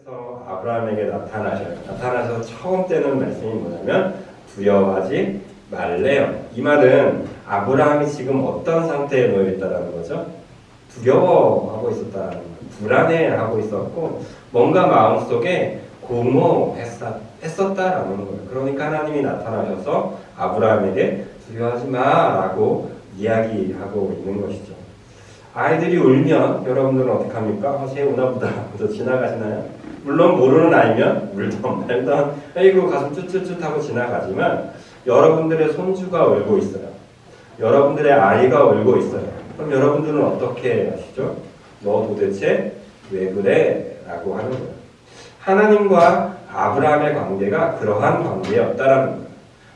하나님께서 아브라함에게 나타나셔요. 나타나셔서 처음 떼는 말씀이 뭐냐면 두려워하지 말래요. 이 말은 아브라함이 지금 어떤 상태에 놓여 있다라는 거죠? 두려워하고 있었다라는 거예요. 불안해하고 있었고 뭔가 마음속에 공허했었다라는 거예요. 그러니까 하나님이 나타나셔서 아브라함에게 두려워하지 마라고 이야기하고 있는 것이죠. 아이들이 울면 여러분들은 어떻게 합니까? 쟤 우나보다 그래서 지나가시나요? 물론 모르는 아이면 울던 말던 아이고 가슴 쭈쭈쭈 하고 지나가지만 여러분들의 손주가 울고 있어요. 여러분들의 아이가 울고 있어요. 그럼 여러분들은 어떻게 하시죠? 너 도대체 왜 그래? 라고 하는 거예요. 하나님과 아브라함의 관계가 그러한 관계였다라는 거예요.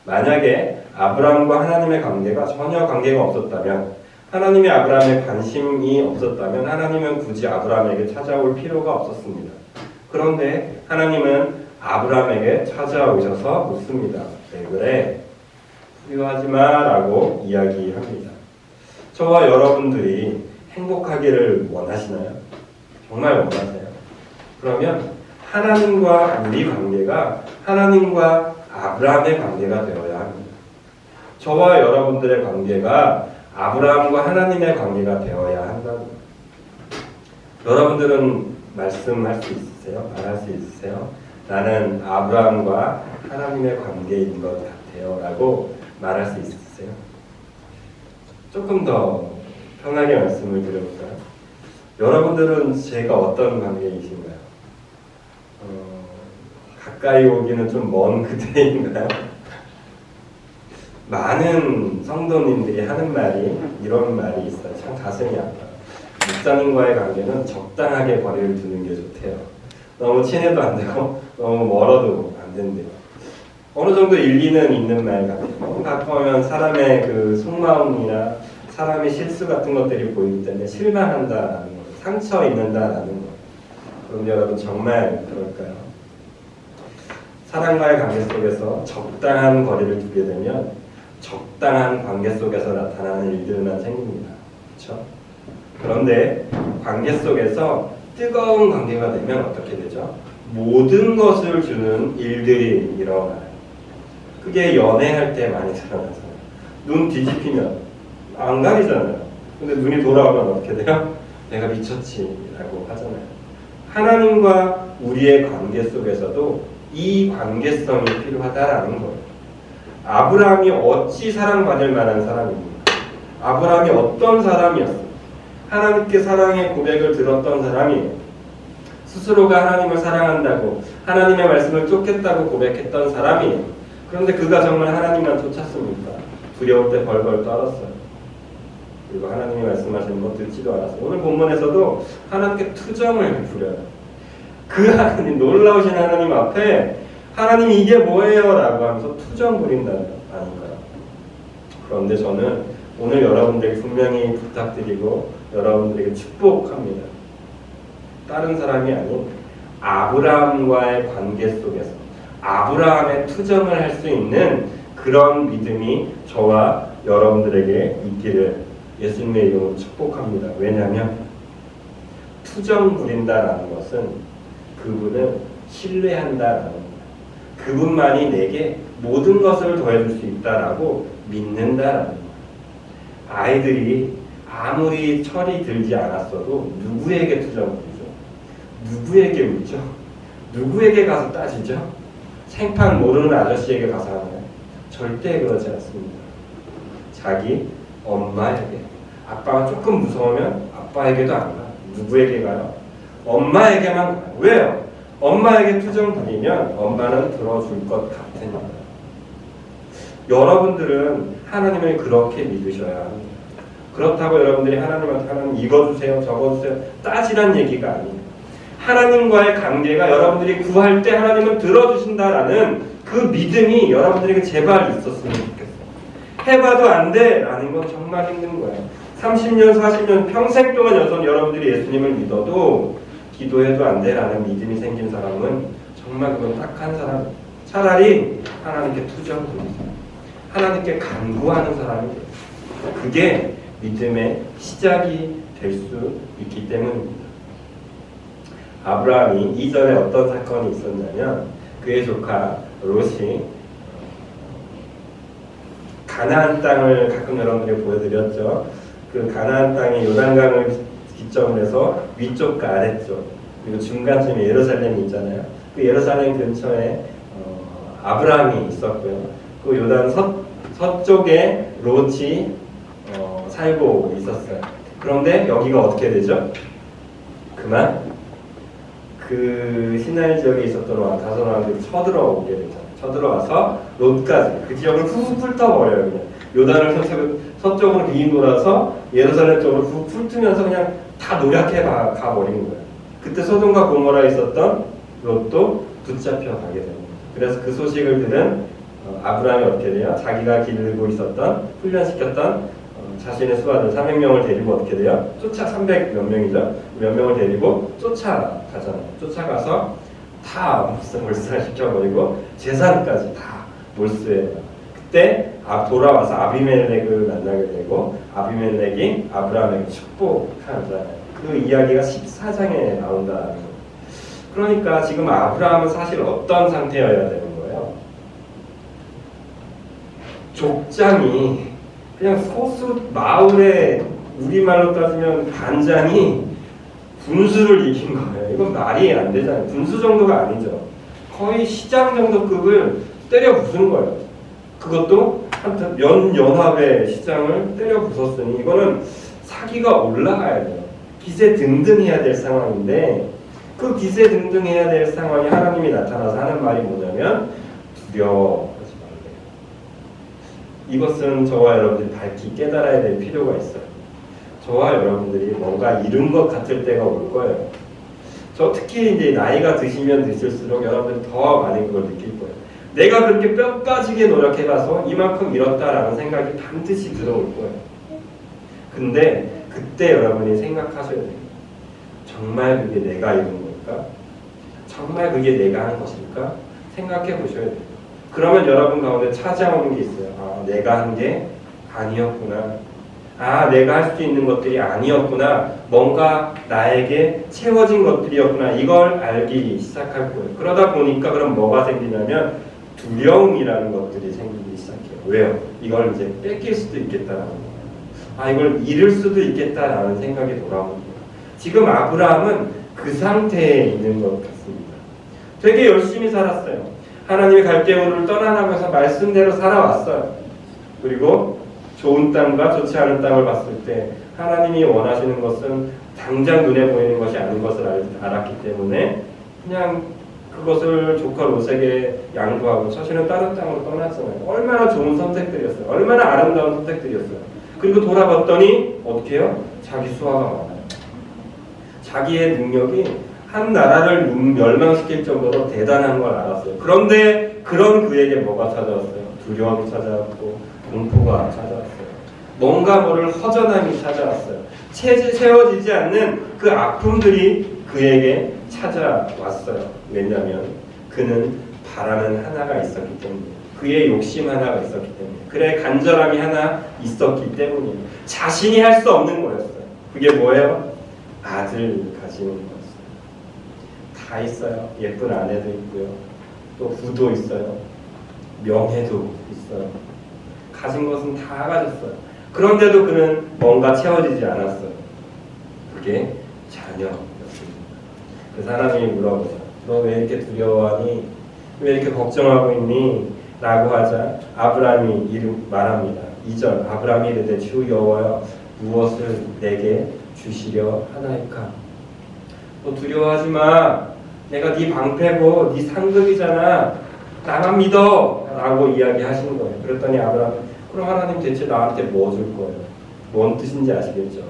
만약에 아브라함과 하나님의 관계가 전혀 관계가 없었다면, 하나님이 아브라함에 관심이 없었다면 하나님은 굳이 아브라함에게 찾아올 필요가 없었습니다. 그런데 하나님은 아브라함에게 찾아오셔서 묻습니다. 왜 그래? 두려워하지 마라고 이야기합니다. 저와 여러분들이 행복하기를 원하시나요? 정말 원하세요? 그러면 하나님과 우리 관계가 하나님과 아브라함의 관계가 되어야 합니다. 저와 여러분들의 관계가 아브라함과 하나님의 관계가 되어야 한다고. 여러분들은 말씀할 수 있으세요? 말할 수 있으세요? 나는 아브라함과 하나님의 관계인 것 같아요 라고 말할 수 있으세요? 조금 더 편하게 말씀을 드려볼까요? 여러분들은 제가 어떤 관계이신가요? 가까이 오기는 좀 먼 그대인가요? 많은 성도님들이 하는 말이 이런 말이 있어요. 참 가슴이 아파요. 목사님과의 관계는 적당하게 거리를 두는 게 좋대요. 너무 친해도 안 되고 너무 멀어도 안 된대요. 어느 정도 일리는 있는 말 같아요. 가끔 하면 사람의 그 속마음이나 사람의 실수 같은 것들이 보이기 때문에 실망한다라는 거, 상처 입는다라는 거. 그럼 여러분 정말 그럴까요? 사람과의 관계 속에서 적당한 거리를 두게 되면 적당한 관계 속에서 나타나는 일들만 생깁니다. 그렇죠? 그런데 관계 속에서 뜨거운 관계가 되면 어떻게 되죠? 모든 것을 주는 일들이 일어나요. 그게 연애할 때 많이 드러나잖아요. 눈 뒤집히면 안 가리잖아요. 근데 눈이 돌아오면 어떻게 돼요? 내가 미쳤지 라고 하잖아요. 하나님과 우리의 관계 속에서도 이 관계성이 필요하다라는 거예요. 아브라함이 어찌 사랑받을 만한 사람입니까? 아브라함이 어떤 사람이었어요? 하나님께 사랑의 고백을 들었던 사람이에요. 스스로가 하나님을 사랑한다고 하나님의 말씀을 쫓겠다고 고백했던 사람이에요. 그런데 그가 정말 하나님만 쫓았습니까? 두려울 때 벌벌 떨었어요. 그리고 하나님이 말씀하시는 거 듣지도 않았어요. 오늘 본문에서도 하나님께 투정을 부려요. 그 하나님, 놀라우신 하나님 앞에 하나님이 이게 뭐예요? 라고 하면서 투정 부린다는 거 아닌가요? 그런데 저는 오늘 여러분들에게 분명히 부탁드리고 여러분들에게 축복합니다. 다른 사람이 아닌 아브라함과의 관계 속에서 아브라함의 투정을 할 수 있는 그런 믿음이 저와 여러분들에게 있기를 예수님의 이름으로 축복합니다. 왜냐하면 투정 부린다라는 것은 그분을 신뢰한다라는 거예요. 그분만이 내게 모든 것을 더해줄 수 있다라고 믿는다라는 거예요. 아이들이 아무리 철이 들지 않았어도 누구에게 투정 부리죠? 누구에게 묻죠? 누구에게 가서 따지죠? 생판 모르는 아저씨에게 가서 하나요? 절대 그러지 않습니다. 자기 엄마에게. 아빠가 조금 무서우면 아빠에게도 안 가요. 누구에게 가요? 엄마에게만 가요. 왜요? 엄마에게 투정 부리면 엄마는 들어줄 것 같으니까. 여러분들은 하나님을 그렇게 믿으셔야 합니다. 그렇다고 여러분들이 하나님한테 하나님 이거 주세요 저거 주세요 따지란 얘기가 아니에요. 하나님과의 관계가 여러분들이 구할 때 하나님은 들어주신다라는 그 믿음이 여러분들에게 제발 있었으면 좋겠어요. 해봐도 안 돼 라는 건 정말 힘든 거예요. 30년 40년 평생 동안 여러분들이 예수님을 믿어도 기도해도 안 돼 라는 믿음이 생긴 사람은 정말 그건 딱한 사람. 차라리 하나님께 투정 부리세요. 하나님께 간구하는 사람이 돼요. 그게 믿음의 시작이 될 수 있기 때문입니다. 아브라함이 이전에 어떤 사건이 있었냐면 그의 조카 롯이 가나안 땅을 가끔 여러분들이 보여드렸죠. 그 가나안 땅이 요단강을 기점으로 해서 위쪽과 아래쪽 그리고 중간쯤에 예루살렘이 있잖아요. 그 예루살렘 근처에 아브라함이 있었고요. 그 요단 서쪽에 롯이 살고 있었어요. 그런데 여기가 어떻게 되죠? 그만 그 시나이 지역에 있었던 다섯 왕들이 쳐들어오게 되죠. 쳐들어와서 롯까지 그 지역을 훅 훑어버려요. 그냥 요단을 서쪽으로 빙 돌아서 예루살렘 쪽으로 훅 훑으면서 그냥 다 노략해 가버린 거예요. 그때 소돔과 고모라에 있었던 롯도 붙잡혀 가게 됩니다. 그래서 그 소식을 들은 아브라함이 어떻게 돼요? 자기가 기르고 있었던 훈련시켰던 자신의 수하들 300명을 데리고 어떻게 돼요? 300 몇 명이죠? 몇 명을 데리고 쫓아가잖아요. 쫓아가서 다 몰살시켜버리고 재산까지 다 몰수해요. 그때 돌아와서 아비멜렉을 만나게 되고 아비멜렉이 아브라함에게 축복하잖아요. 그 이야기가 14장에 나온다는 거예요. 그러니까 지금 아브라함은 사실 어떤 상태여야 되는 거예요? 족장이 그냥 소수 마을에 우리말로 따지면 반장이 군수를 이긴 거예요. 이건 말이 안 되잖아요. 군수 정도가 아니죠. 거의 시장 정도 급을 때려 부순 거예요. 그것도 연합의 시장을 때려 부쉈으니 이거는 사기가 올라가야 돼요. 기세 등등해야 될 상황인데 그 기세 등등해야 될 상황에 하나님이 나타나서 하는 말이 뭐냐면 두려워하지 말래요. 이것은 저와 여러분들이 밝히 깨달아야 될 필요가 있어요. 저와 여러분들이 뭔가 이룬 것 같을 때가 올 거예요. 저 특히 이제 나이가 드시면 드실수록 여러분들이 더 많이 그걸 느낄 거예요. 내가 그렇게 뼈 빠지게 노력해봐서 이만큼 잃었다라는 생각이 반드시 들어올 거예요. 근데 그때 여러분이 생각하셔야 돼요. 정말 그게 내가 이룬 걸까? 정말 그게 내가 한 것일까? 생각해 보셔야 돼요. 그러면 여러분 가운데 찾아오는 게 있어요. 아, 내가 한 게 아니었구나. 아, 내가 할 수 있는 것들이 아니었구나. 뭔가 나에게 채워진 것들이었구나. 이걸 알기 시작할 거예요. 그러다 보니까 그럼 뭐가 생기냐면 두려움이라는 것들이 생기기 시작해요. 왜요? 이걸 이제 뺏길 수도 있겠다라는 거예요. 아, 이걸 잃을 수도 있겠다라는 생각이 돌아옵니다. 지금 아브라함은 그 상태에 있는 것 같습니다. 되게 열심히 살았어요. 하나님의 갈대우를 떠나가면서 말씀대로 살아왔어요. 그리고 좋은 땅과 좋지 않은 땅을 봤을 때 하나님이 원하시는 것은 당장 눈에 보이는 것이 아닌 것을 알았기 때문에 그냥 그것을 조카 롯에게 양보하고 자신은 다른 땅으로 떠났잖아요. 얼마나 좋은 선택들이었어요. 얼마나 아름다운 선택들이었어요. 그리고 돌아봤더니 어떻게 해요? 자기 수하가 많아요. 자기의 능력이 한 나라를 멸망시킬 정도로 대단한 걸 알았어요. 그런데 그런 그에게 뭐가 찾아왔어요? 두려움이 찾아왔고 공포가 찾아왔어요. 뭔가 모를 허전함이 찾아왔어요. 채워지지 않는 그 아픔들이 그에게 찾아왔어요. 왜냐하면 그는 바라는 하나가 있었기 때문이에요. 그의 욕심 하나가 있었기 때문에, 그의 간절함이 하나 있었기 때문이에요. 자신이 할 수 없는 거였어요. 그게 뭐예요? 아들 가지는 거였어요. 다 있어요. 예쁜 아내도 있고요. 또 부도 있어요. 명예도 있어요. 가진 것은 다 가졌어요. 그런데도 그는 뭔가 채워지지 않았어요. 그게 자녀였습니다. 그 사람이 물어보죠. 너 왜 이렇게 두려워하니? 왜 이렇게 걱정하고 있니? 라고 하자 아브라함이 말합니다. 2절 아브라함이 이르되 주 여호와여 무엇을 내게 주시려 하나이까? 너 두려워하지 마. 내가 네 방패고 네 상급이잖아. 나만 믿어. 라고 이야기하시는 거예요. 그랬더니 아브라함 그럼 하나님 대체 나한테 뭐 줄 거예요? 뭔 뜻인지 아시겠죠?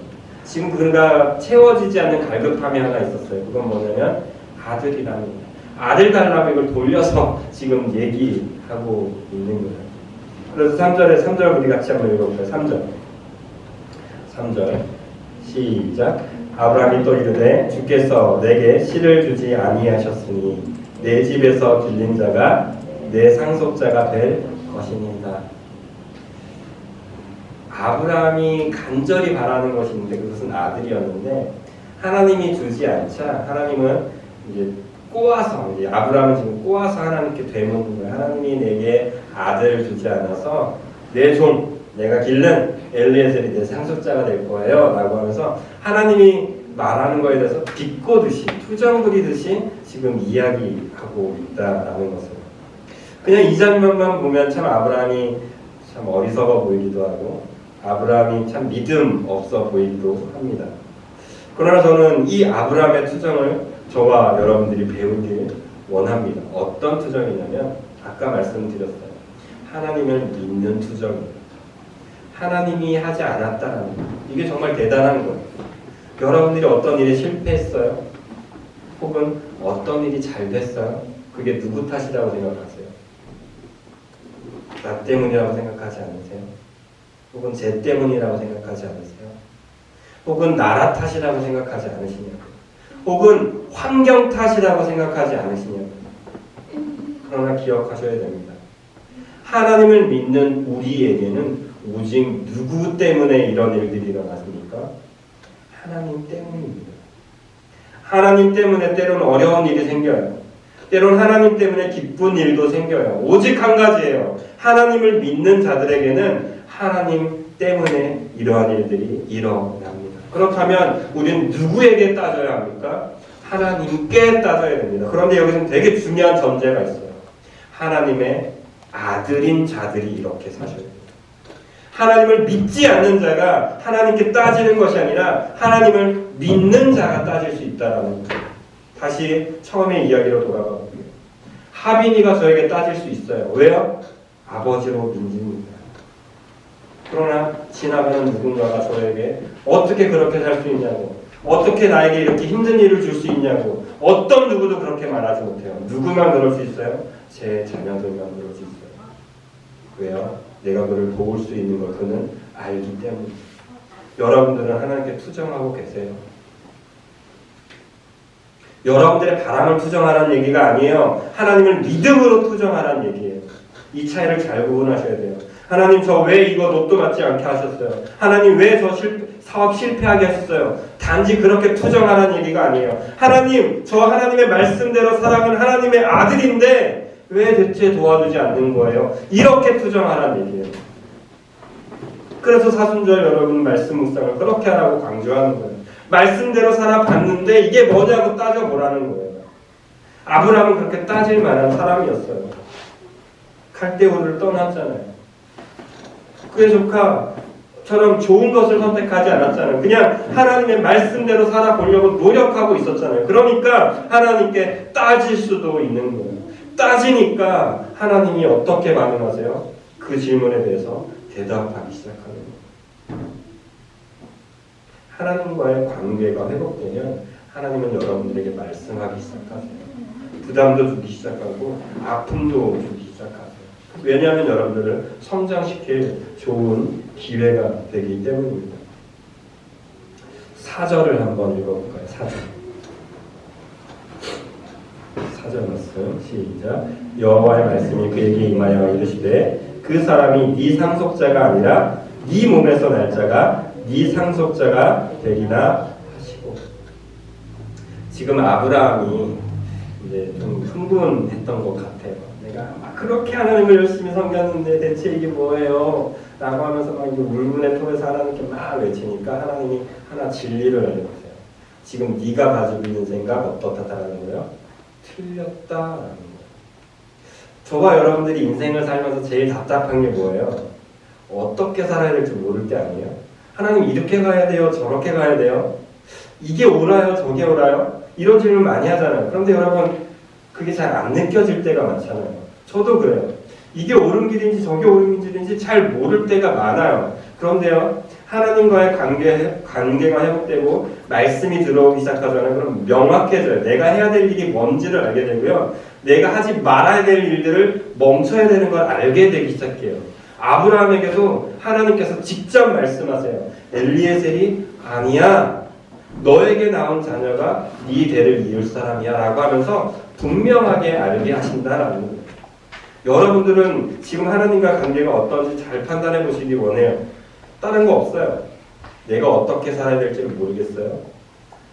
지금 그가 채워지지 않는 갈급함이 하나 있었어요. 그건 뭐냐면 아들이라는 거예요. 아들 달라고 이걸 돌려서 지금 얘기하고 있는 거예요. 그래서 3절 우리 같이 한번 읽어볼까요? 3절 시작. 아브라함이 또 이르되 주께서 내게 씨를 주지 아니하셨으니 내 집에서 길린 자가 내 상속자가 될 것이니이다. 아브라함이 간절히 바라는 것이 있는데 그것은 아들이었는데 하나님이 주지 않자 하나님은 이제 꼬아서, 이제 아브라함은 지금 꼬아서 하나님께 되묻는 거예요. 하나님이 내게 아들을 주지 않아서 내 종, 내가 기른 엘리에셀이 내 상속자가 될 거예요 라고 하면서 하나님이 말하는 거에 대해서 비꼬듯이, 투정 부리듯이 지금 이야기하고 있다라는 것을, 그냥 이 장면만 보면 참 아브라함이 참 어리석어 보이기도 하고 아브라함이 참 믿음 없어 보이기도 합니다. 그러나 저는 이 아브라함의 투정을 저와 여러분들이 배우길 원합니다. 어떤 투정이냐면 아까 말씀드렸어요. 하나님을 믿는 투정입니다. 하나님이 하지 않았다는 거. 이게 정말 대단한 거예요. 여러분들이 어떤 일에 실패했어요? 혹은 어떤 일이 잘 됐어요? 그게 누구 탓이라고 생각하세요? 나 때문이라고 생각하지 않으세요? 혹은 쟤 때문이라고 생각하지 않으세요? 혹은 나라 탓이라고 생각하지 않으시냐고요? 혹은 환경 탓이라고 생각하지 않으시냐고요? 그러나 기억하셔야 됩니다. 하나님을 믿는 우리에게는 오직 누구 때문에 이런 일들이 일어났습니까? 하나님 때문입니다. 하나님 때문에 때로는 어려운 일이 생겨요. 때로는 하나님 때문에 기쁜 일도 생겨요. 오직 한 가지예요. 하나님을 믿는 자들에게는 하나님 때문에 이러한 일들이 일어납니다. 그렇다면 우리는 누구에게 따져야 합니까? 하나님께 따져야 됩니다. 그런데 여기서는 되게 중요한 전제가 있어요. 하나님의 아들인 자들이 이렇게 사셔야 됩니다. 하나님을 믿지 않는 자가 하나님께 따지는 것이 아니라 하나님을 믿는 자가 따질 수 있다는 거예요. 다시 처음의 이야기로 돌아가 볼게요. 하빈이가 저에게 따질 수 있어요. 왜요? 아버지로 믿습니다. 그러나 지나가는 누군가가 저에게 어떻게 그렇게 살 수 있냐고, 어떻게 나에게 이렇게 힘든 일을 줄 수 있냐고, 어떤 누구도 그렇게 말하지 못해요. 누구만 그럴 수 있어요? 제 자녀들만 그럴 수 있어요. 왜요? 내가 그를 도울 수 있는 걸 그는 알기 때문입니다. 여러분들은 하나님께 투정하고 계세요. 여러분들의 바람을 투정하라는 얘기가 아니에요. 하나님을 믿음으로 투정하라는 얘기예요. 이 차이를 잘 구분하셔야 돼요. 하나님 저 왜 이거 로또 맞지 않게 하셨어요? 하나님 왜 저 사업 실패하게 하셨어요? 단지 그렇게 투정하라는 얘기가 아니에요. 하나님 저 하나님의 말씀대로 살아가는 하나님의 아들인데 왜 대체 도와주지 않는 거예요? 이렇게 투정하라는 얘기예요. 그래서 사순절 여러분 말씀 묵상을 그렇게 하라고 강조하는 거예요. 말씀대로 살아봤는데 이게 뭐냐고 따져보라는 거예요. 아브라함은 그렇게 따질 만한 사람이었어요. 갈대우를 떠났잖아요. 그의 조카처럼 좋은 것을 선택하지 않았잖아요. 그냥 하나님의 말씀대로 살아보려고 노력하고 있었잖아요. 그러니까 하나님께 따질 수도 있는 거예요. 따지니까 하나님이 어떻게 반응하세요? 그 질문에 대해서 대답하기 시작하는 거예요. 하나님과의 관계가 회복되면 하나님은 여러분들에게 말씀하기 시작하세요. 부담도 주기 시작하고 아픔도 주기 시작하세요. 왜냐하면 여러분들을 성장시킬 좋은 기회가 되기 때문입니다. 4절을 한번 읽어볼까요? 4절 말씀 시작. 여호와의 말씀이 그에게 임하여 이르시되 그 사람이 네 상속자가 아니라 네 몸에서 날 자가 네 상속자가 되리라 하시고. 지금 아브라함이 이제 좀 흥분했던 것 같아요. 내가 막 그렇게 하나님을 열심히 섬겼는데 대체 이게 뭐예요? 라고 하면서 막 울분의 톱에서 하나님께 막 외치니까 하나님이 하나 진리를 알려주세요. 지금 네가 가지고 있는 생각 어떻다라는 거예요? 틀렸다라는 거예요. 저와 여러분들이 인생을 살면서 제일 답답한 게 뭐예요? 어떻게 살아야 될지 모를 때 아니에요? 하나님 이렇게 가야 돼요? 저렇게 가야 돼요? 이게 옳아요? 저게 옳아요? 이런 질문 많이 하잖아요. 그런데 여러분 그게 잘 안 느껴질 때가 많잖아요. 저도 그래요. 이게 옳은 길인지 저게 옳은 길인지 잘 모를 때가 많아요. 그런데요, 하나님과의 관계가 회복되고 말씀이 들어오기 시작하잖아요. 그럼 명확해져요. 내가 해야 될 일이 뭔지를 알게 되고요. 내가 하지 말아야 될 일들을 멈춰야 되는 걸 알게 되기 시작해요. 아브라함에게도 하나님께서 직접 말씀하세요. 엘리에셀이 아니야. 너에게 나온 자녀가 네 대를 이을 사람이야 라고 하면서 분명하게 알게 하신다라는 거예요. 여러분들은 지금 하나님과 관계가 어떤지 잘 판단해 보시기 원해요. 다른 거 없어요. 내가 어떻게 살아야 될지 모르겠어요.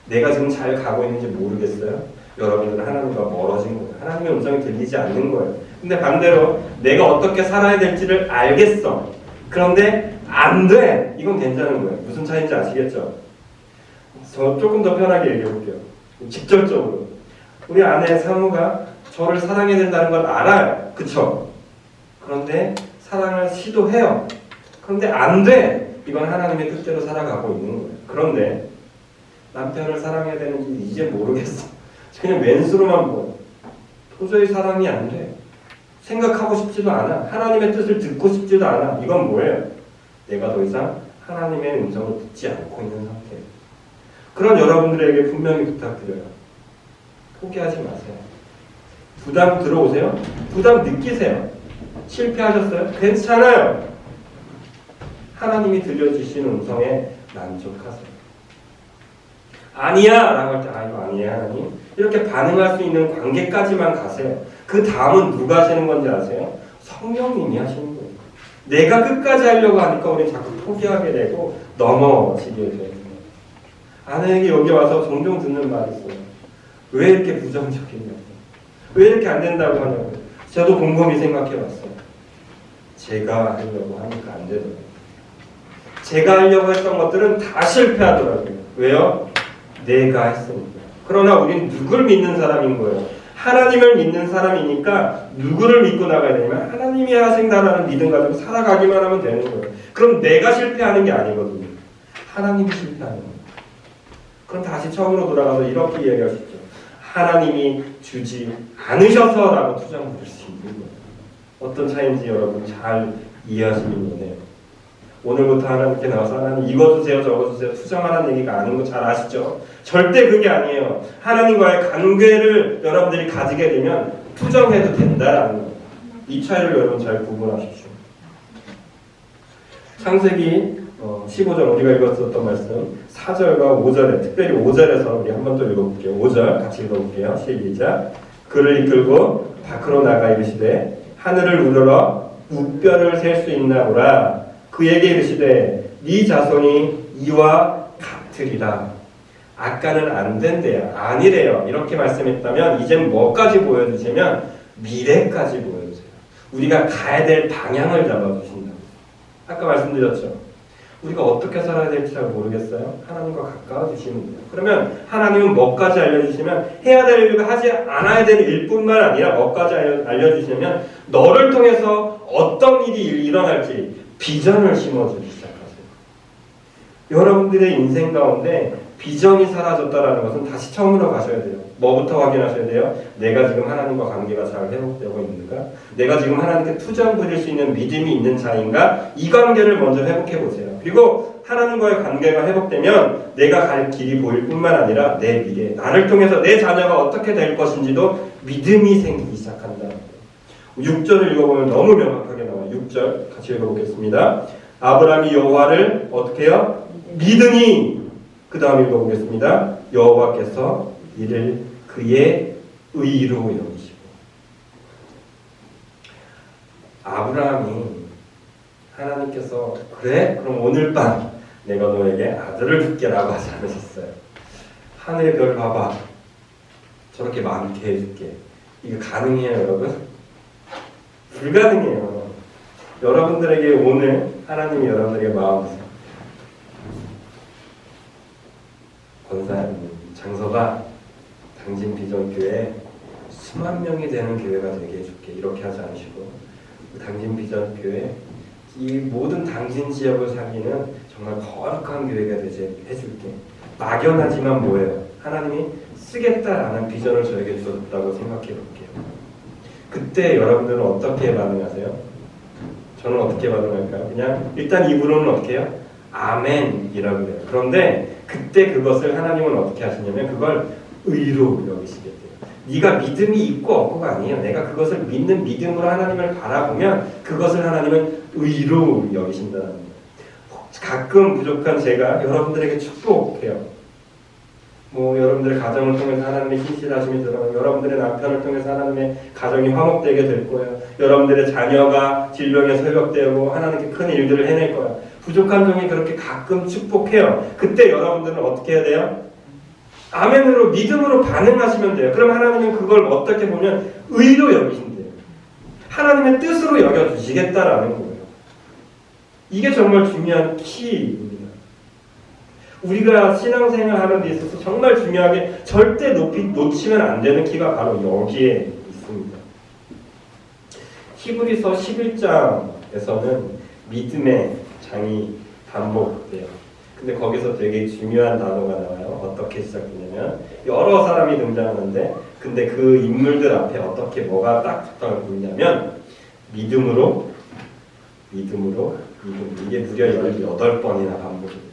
내가 지금 잘 가고 있는지 모르겠어요. 여러분들은 하나님과 멀어진 거예요. 하나님의 음성이 들리지 않는 거예요. 근데 반대로 내가 어떻게 살아야 될지를 알겠어. 그런데 안 돼. 이건 괜찮은 거예요. 무슨 차이인지 아시겠죠? 저 조금 더 편하게 얘기해 볼게요. 직접적으로. 우리 아내 사무가 저를 사랑해야 된다는 걸 알아요. 그쵸? 그런데 사랑을 시도해요. 그런데 안 돼. 이건 하나님의 뜻대로 살아가고 있는 거예요. 그런데 남편을 사랑해야 되는지 이제 모르겠어. 그냥 왼수로만 보여. 도저히 사랑이 안 돼. 생각하고 싶지도 않아. 하나님의 뜻을 듣고 싶지도 않아. 이건 뭐예요? 내가 더 이상 하나님의 음성을 듣지 않고 있는 상태예요. 그런 여러분들에게 분명히 부탁드려요. 포기하지 마세요. 부담 들어오세요? 부담 느끼세요? 실패하셨어요? 괜찮아요. 하나님이 들려주신 음성에 만족하세요. 아니야! 라고 할 때, 아, 이거 아니에요, 하나님. 이렇게 반응할 수 있는 관계까지만 가세요. 그 다음은 누가 하시는 건지 아세요? 성령님이 하시는 거예요. 내가 끝까지 하려고 하니까 우리는 자꾸 포기하게 되고 넘어지게 돼요. 아내에게 여기 와서 종종 듣는 말이 있어요. 왜 이렇게 부정적이냐고. 왜 이렇게 안 된다고 하냐고. 저도 곰곰이 생각해봤어요. 제가 하려고 하니까 안 되더라고요. 제가 하려고 했던 것들은 다 실패하더라고요. 왜요? 내가 했으니까. 그러나 우린 누굴 믿는 사람인 거예요. 하나님을 믿는 사람이니까 누구를 믿고 나가야 되냐면 하나님이 하신다라는 믿음 가지고 살아가기만 하면 되는 거예요. 그럼 내가 실패하는 게 아니거든요. 하나님이 실패하는 거예요. 그럼 다시 처음으로 돌아가서 이렇게 이야기할 수 있죠. 하나님이 주지 않으셔서라고 투정 부릴 수 있는 거예요. 어떤 차이인지 여러분 잘 이해하시는 거네요. 오늘부터 하나님께 나와서 하나님 이거 주세요 저거 주세요 투정하라는 얘기가 아닌 거 잘 아시죠? 절대 그게 아니에요. 하나님과의 관계를 여러분들이 가지게 되면 투정해도 된다라는 거예요. 이 차이를 여러분 잘 구분하십시오. 창세기 15절 우리가 읽었었던 말씀 4절과 5절에 특별히 5절에서 우리 한 번 더 읽어볼게요. 5절 같이 읽어볼게요. 시작. 그를 이끌고 밖으로 나가 이르시되 하늘을 우러러 우뼈를 셀 수 있나보라. 그에게 이르시되 네 자손이 이와 같으리라. 아까는 안 된대요. 아니래요. 이렇게 말씀했다면 이젠 뭐까지 보여주시면 미래까지 보여주세요. 우리가 가야 될 방향을 잡아주신다. 아까 말씀드렸죠. 우리가 어떻게 살아야 될지 잘 모르겠어요. 하나님과 가까워지시면 돼요. 그러면 하나님은 뭐까지 알려주시면 해야 될 일과 하지 않아야 될 일뿐만 아니라 뭐까지 알려주시면 너를 통해서 어떤 일이 일어날지 비전을 심어주기 시작하세요. 여러분들의 인생 가운데 비전이 사라졌다는 것은 다시 처음으로 가셔야 돼요. 뭐부터 확인하셔야 돼요? 내가 지금 하나님과 관계가 잘 회복되고 있는가? 내가 지금 하나님께 투정 부릴 수 있는 믿음이 있는 자인가? 이 관계를 먼저 회복해 보세요. 그리고 하나님과의 관계가 회복되면 내가 갈 길이 보일 뿐만 아니라 내 미래, 나를 통해서 내 자녀가 어떻게 될 것인지도 믿음이 생기기 시작한다. 6절을 읽어보면 너무 명확하게 나와요. 6절 같이 읽어보겠습니다. 아브라함이 여호와를 어떻게 해요? 믿으니 그 다음 읽어보겠습니다. 여호와께서 이를 그의 의로 여기시고. 아브라함이 하나님께서 그래? 그럼 오늘 밤 내가 너에게 아들을 줄게 라고 하지 않으셨어요. 하늘의 별 봐봐. 저렇게 많게 해줄게. 이게 가능해요 여러분? 불가능해요. 여러분들에게 오늘 하나님이 여러분들에게 마음 권사님 장서가 당진 비전교회 수만 명이 되는 교회가 되게 해줄게 이렇게 하지 않으시고 당진 비전교회 이 모든 당진 지역을 살리는 정말 거룩한 교회가 되게 해줄게. 막연하지만 뭐예요? 하나님이 쓰겠다라는 비전을 저에게 주셨다고 생각해 볼게요. 그때 여러분들은 어떻게 반응하세요? 저는 어떻게 반응할까요? 그냥 일단 입으로는 어떻게 해요? 아멘이라고 해요. 그런데 그때 그것을 하나님은 어떻게 하시냐면 그걸 의로 여기시게 돼요. 네가 믿음이 있고 없고가 아니에요. 내가 그것을 믿는 믿음으로 하나님을 바라보면 그것을 하나님은 의로 여기신다는 거예요. 가끔 부족한 제가 여러분들에게 축복해요. 여러분들의 가정을 통해서 하나님의 신실하심이 들어가요. 여러분들의 남편을 통해서 하나님의 가정이 화목되게 될 거예요. 여러분들의 자녀가 질병에 회복되고 하나님께 큰 일들을 해낼 거예요. 부족한 종이 그렇게 가끔 축복해요. 그때 여러분들은 어떻게 해야 돼요? 아멘으로 믿음으로 반응하시면 돼요. 그럼 하나님은 그걸 어떻게 보면 의로 여기신대요. 하나님의 뜻으로 여겨주시겠다라는 거예요. 이게 정말 중요한 키입니다. 우리가 신앙생활 하는 데 있어서 정말 중요하게 절대 놓치면 안 되는 키가 바로 여기에 있습니다. 히브리서 11장에서는 믿음의 장이 반복돼요. 근데 거기서 되게 중요한 단어가 나와요. 어떻게 시작되냐면 여러 사람이 등장하는데 근데 그 인물들 앞에 어떻게 뭐가 딱 붙어있냐면 믿음으로 믿음. 이게 무려 18번이나 반복돼요.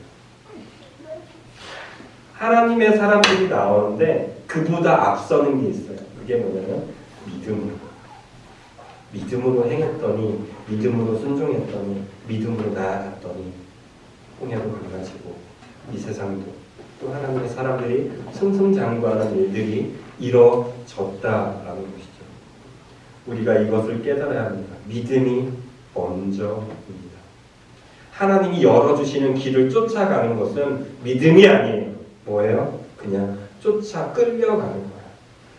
하나님의 사람들이 나오는데 그보다 앞서는 게 있어요. 그게 뭐냐면 믿음으로 행했더니, 믿음으로 순종했더니, 믿음으로 나아갔더니 홍해도 갈라지고 이 세상도 또 하나님의 사람들이 승승장구하는 일들이 이뤄졌다라는 것이죠. 우리가 이것을 깨달아야 합니다. 믿음이 먼저입니다. 하나님이 열어주시는 길을 쫓아가는 것은 믿음이 아니에요. 뭐예요? 그냥 쫓아 끌려가는 거예요.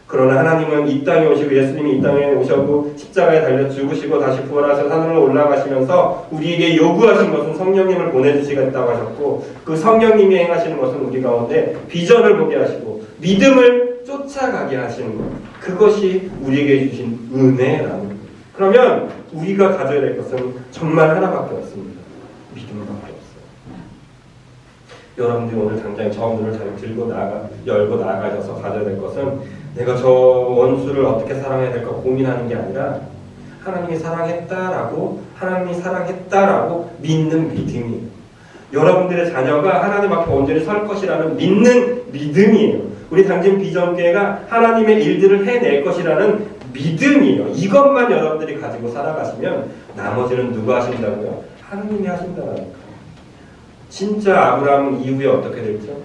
그러나 하나님은 이 땅에 오시고 예수님이 이 땅에 오셔고 십자가에 달려 죽으시고 다시 부활하셔서 하늘로 올라가시면서 우리에게 요구하신 것은 성령님을 보내주시겠다고 하셨고 그 성령님이 행하시는 것은 우리 가운데 비전을 보게 하시고 믿음을 쫓아가게 하시는 것. 그것이 우리에게 주신 은혜라는 거예요. 그러면 우리가 가져야 될 것은 정말 하나밖에 없습니다. 믿음밖에 없어요. 여러분들이 오늘 당장 저 문을 잘 열고 나아가셔서 가져야 될 것은 내가 저 원수를 어떻게 사랑해야 될까 고민하는 게 아니라 하나님이 사랑했다라고 믿는 믿음이에요. 여러분들의 자녀가 하나님 앞에 온전히 설 것이라는 믿는 믿음이에요. 우리 당진 비전교회가 하나님의 일들을 해낼 것이라는 믿음이에요. 이것만 여러분들이 가지고 살아가시면 나머지는 누가 하신다고요? 하나님이 하신다니까. 진짜 아브라함 이후에 어떻게 됐죠?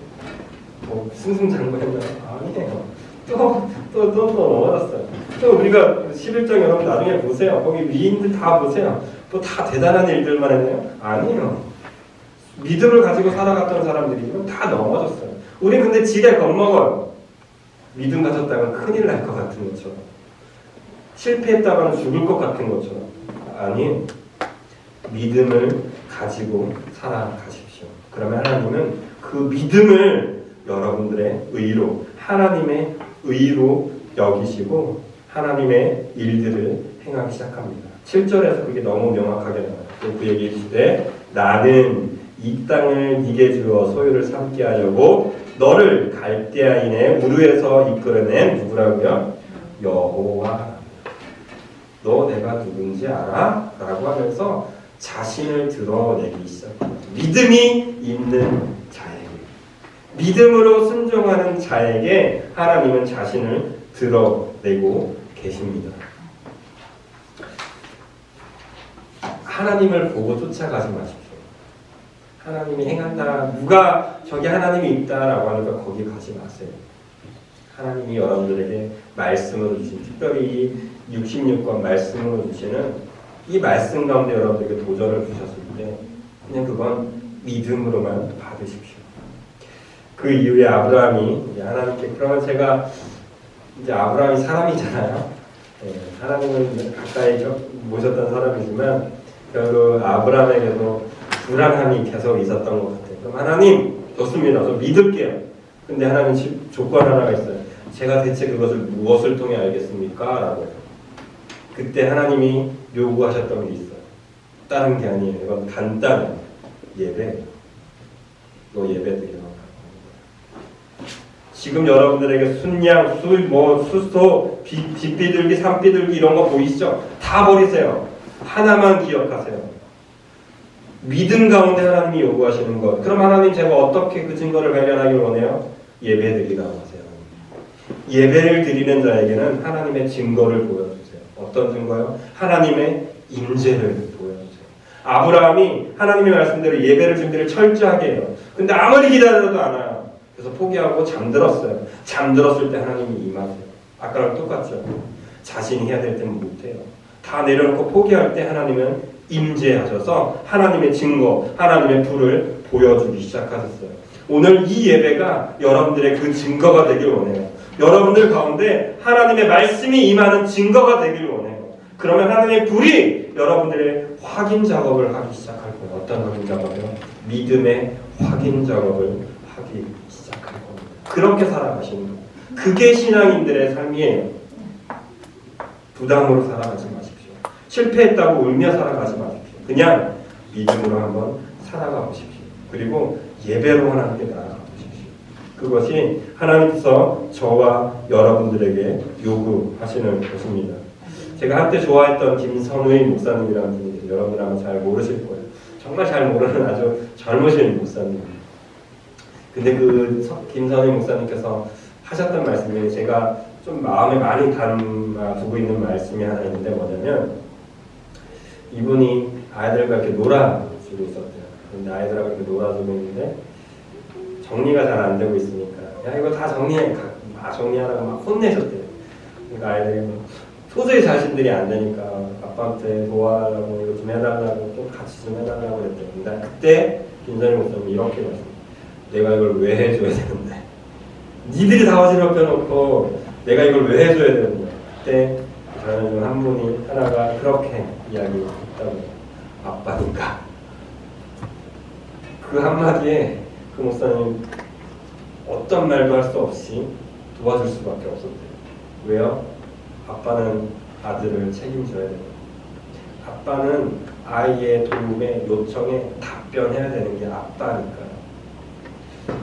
승승장구했나요? 아니에요. 또 넘어졌어요. 또 우리가 11장 여러분 나중에 보세요. 거기 위인들 다 보세요. 또 다 대단한 일들만 했나요? 아니에요. 믿음을 가지고 살아갔던 사람들이 다 넘어졌어요. 우리 근데 지레 겁먹어요. 믿음 가졌다면 큰일 날 것 같은 것처럼. 실패했다가는 죽을 것 같은 것처럼. 아니, 믿음을 가지고 살아가십시오. 그러면 하나님은 그 믿음을 여러분들의 의로, 하나님의 의로 여기시고 하나님의 일들을 행하기 시작합니다. 7절에서 그게 너무 명확하게 나와요. 그 얘기일때 나는 이 땅을 네게 주어 소유를 삼게 하려고 너를 갈대아인의 우르에서 이끌어낸 누구라고요? 여호와. 너 내가 누군지 알아? 라고 하면서 자신을 드러내기 시작합니다. 믿음이 있는 자에게, 믿음으로 순종하는 자에게 하나님은 자신을 드러내고 계십니다. 하나님을 보고 쫓아가지 마십시오. 하나님이 행한다, 누가 저기 하나님이 있다라고 하니까 거기 가지 마세요. 하나님이 여러분들에게 말씀으로 주신, 특별히 66권 말씀으로 주시는 이 말씀 가운데 여러분들에게 도전을 주셨을 때 그냥 그건 믿음으로만 받으십시오. 그 이후에 아브라함이 하나님께, 그러면 제가 이제 아브라함이 사람이잖아요. 하나님은 가까이 모셨던 사람이지만 결국 아브라함에게도 불안함이 계속 있었던 것 같아요. 그럼 하나님 좋습니다. 저 믿을게요. 근데 하나님 조건 하나가 있어요. 제가 대체 그것을 무엇을 통해 알겠습니까? 라고 해요. 그때 하나님이 요구하셨던 게 있어요. 다른 게 아니에요. 이건 간단해요. 예배. 너 예배 드리라고. 지금 여러분들에게 순양, 수소, 빛비둘기, 산비둘기 이런 거 보이시죠? 다 버리세요. 하나만 기억하세요. 믿음 가운데 하나님이 요구하시는 것. 그럼 하나님 제가 어떻게 그 증거를 발견하길 원해요? 예배 드리라고 하세요. 예배를 드리는 자에게는 하나님의 증거를 보여주세요. 어떤 증거요? 하나님의 임재를 보여주세요. 아브라함이 하나님의 말씀대로 예배를 준비를 철저하게 해요. 근데 아무리 기다려도 안 와요. 그래서 포기하고 잠들었어요. 잠들었을 때 하나님이 임하세요. 아까랑 똑같죠. 자신이 해야 될 때는 못해요. 다 내려놓고 포기할 때 하나님은 임재하셔서 하나님의 증거, 하나님의 불을 보여주기 시작하셨어요. 오늘 이 예배가 여러분들의 그 증거가 되길 원해요. 여러분들 가운데 하나님의 말씀이 임하는 증거가 되길 원해요. 그러면 하나님의 불이 여러분들의 확인 작업을 하기 시작할 거예요. 어떤 확인 작업이요? 믿음의 확인 작업을 하기 시작할 겁니다. 그렇게 살아가시는 거예요. 그게 신앙인들의 삶이에요. 부담으로 살아가지 마십시오. 실패했다고 울며 살아가지 마십시오. 그냥 믿음으로 한번 살아가 보십시오. 그리고 예배로 하나님께 나아가 보십시오. 그것이 하나님께서 저와 여러분들에게 요구하시는 것입니다. 제가 한때 좋아했던 김선우의 목사님이라는 분이 계세요. 여러분들 아마 잘 모르실 거예요. 정말 잘 모르는 아주 젊으신 목사님. 근데 그 김선우 목사님께서 하셨던 말씀이 제가 좀 마음에 많이 담아두고 있는 말씀이 하나 있는데 뭐냐면 이분이 아이들과 이렇게 놀아주고 있었대요. 근데 아이들하고 이렇게 놀아주고 있는데 정리가 잘 안 되고 있으니까 야 이거 다 정리해. 정리하라고 막 혼내셨대요. 그러니까 아이들이 도저히 자신들이 안 되니까 아빠한테 도와달라고 이거 좀 해달라고 좀 같이 좀 해달라고 그랬대요. 근데 그때 김선희 목사님이 이렇게 말씀해요. 내가 이걸 왜 해줘야 되는데 니들이 다 어지럽혀 놓고 내가 이걸 왜 해줘야 되는데 그때 저는 중 한 분이 하나가 그렇게 이야기했다고 아빠니까 그 한마디에 그 목사님 어떤 말도 할 수 없이 도와줄 수밖에 없었대요. 왜요? 아빠는 아들을 책임져야 돼요. 아빠는 아이의 도움에 요청에 답변해야 되는 게 아빠니까요.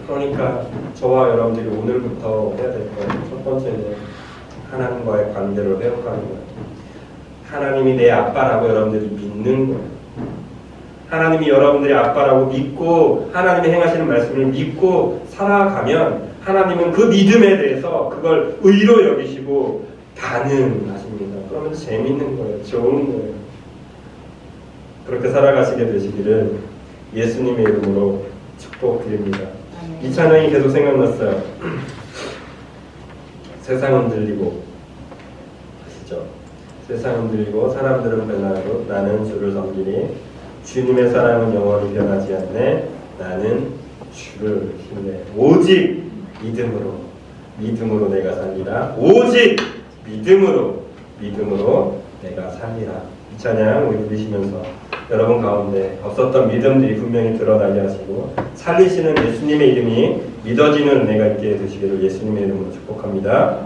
그러니까 저와 여러분들이 오늘부터 해야 될 거예요. 첫 번째는 하나님과의 관계를 회복하는 거예요. 하나님이 내 아빠라고 여러분들이 믿는 거예요. 하나님이 여러분들의 아빠라고 믿고 하나님이 행하시는 말씀을 믿고 살아가면 하나님은 그 믿음에 대해서 그걸 의로 여기시고 가능하십니다. 그러면 재밌는 거예요. 좋은 거예요. 그렇게 살아가시게 되시기를 예수님의 이름으로 축복드립니다. 이 찬양이 계속 생각났어요. 세상은 들리고 아시죠? 세상은 들리고 사람들은 변하고 나는 주를 섬기니 주님의 사랑은 영원히 변하지 않네. 나는 주를 힘내. 오직 믿음으로 내가 살리라. 오직 믿음으로 내가 살리라. 이 찬양 우리 부르시면서 여러분 가운데 없었던 믿음들이 분명히 드러나게 하시고 살리시는 예수님의 이름이 믿어지는 은혜가 있게 되시기를 예수님의 이름으로 축복합니다.